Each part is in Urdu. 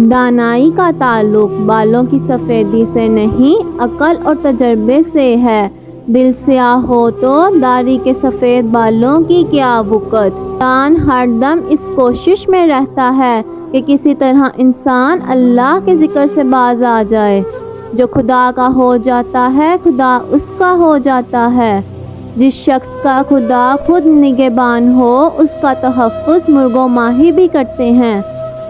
دانائی کا تعلق بالوں کی سفیدی سے نہیں، عقل اور تجربے سے ہے۔ دل سیاہ ہو تو داڑھی کے سفید بالوں کی کیا وقت۔ انسان ہر دم اس کوشش میں رہتا ہے کہ کسی طرح انسان اللہ کے ذکر سے باز آ جائے۔ جو خدا کا ہو جاتا ہے، خدا اس کا ہو جاتا ہے۔ جس شخص کا خدا خود نگہبان ہو، اس کا تحفظ مرغ و ماہی بھی کرتے ہیں۔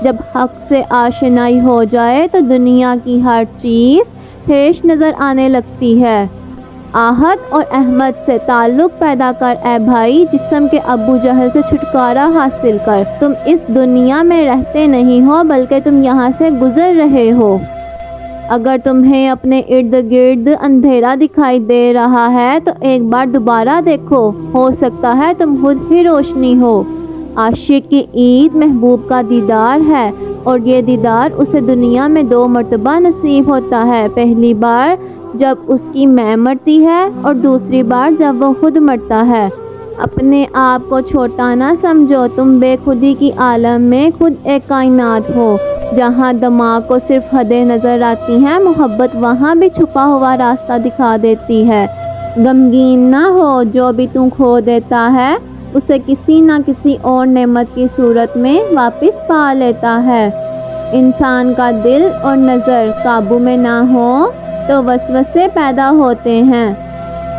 جب حق سے آشنائی ہو جائے تو دنیا کی ہر چیز ہیش نظر آنے لگتی ہے۔ آحد اور احمد سے تعلق پیدا کر اے بھائی، جسم کے ابو جہل سے چھٹکارا حاصل کر۔ تم اس دنیا میں رہتے نہیں ہو بلکہ تم یہاں سے گزر رہے ہو۔ اگر تمہیں اپنے ارد گرد اندھیرا دکھائی دے رہا ہے تو ایک بار دوبارہ دیکھو، ہو سکتا ہے تم خود ہی روشنی ہو۔ عاشق کی عید محبوب کا دیدار ہے، اور یہ دیدار اسے دنیا میں 2 مرتبہ نصیب ہوتا ہے۔ پہلی بار جب اس کی ماں مرتی ہے، اور دوسری بار جب وہ خود مرتا ہے۔ اپنے آپ کو چھوٹا نہ سمجھو، تم بے خودی کی عالم میں خود ایک کائنات ہو۔ جہاں دماغ کو صرف حدیں نظر آتی ہیں، محبت وہاں بھی چھپا ہوا راستہ دکھا دیتی ہے۔ غمگین نہ ہو، جو بھی تم کھو دیتا ہے اسے کسی نہ کسی اور نعمت کی صورت میں واپس پا لیتا ہے۔ انسان کا دل اور نظر قابو میں نہ ہو تو وسوسے پیدا ہوتے ہیں۔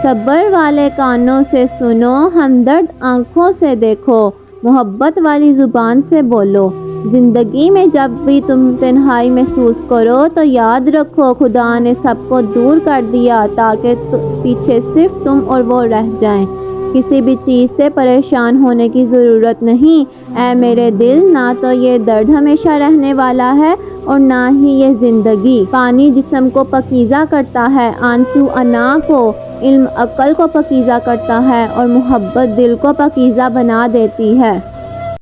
صبر والے کانوں سے سنو، ہمدرد آنکھوں سے دیکھو، محبت والی زبان سے بولو۔ زندگی میں جب بھی تم تنہائی محسوس کرو تو یاد رکھو خدا نے سب کو دور کر دیا تاکہ پیچھے صرف تم اور وہ رہ جائیں۔ کسی بھی چیز سے پریشان ہونے کی ضرورت نہیں اے میرے دل، نہ تو یہ درد ہمیشہ رہنے والا ہے اور نہ ہی یہ زندگی۔ پانی جسم کو پاکیزہ کرتا ہے، آنسو انا کو، علم عقل کو پاکیزہ کرتا ہے اور محبت دل کو پاکیزہ بنا دیتی ہے۔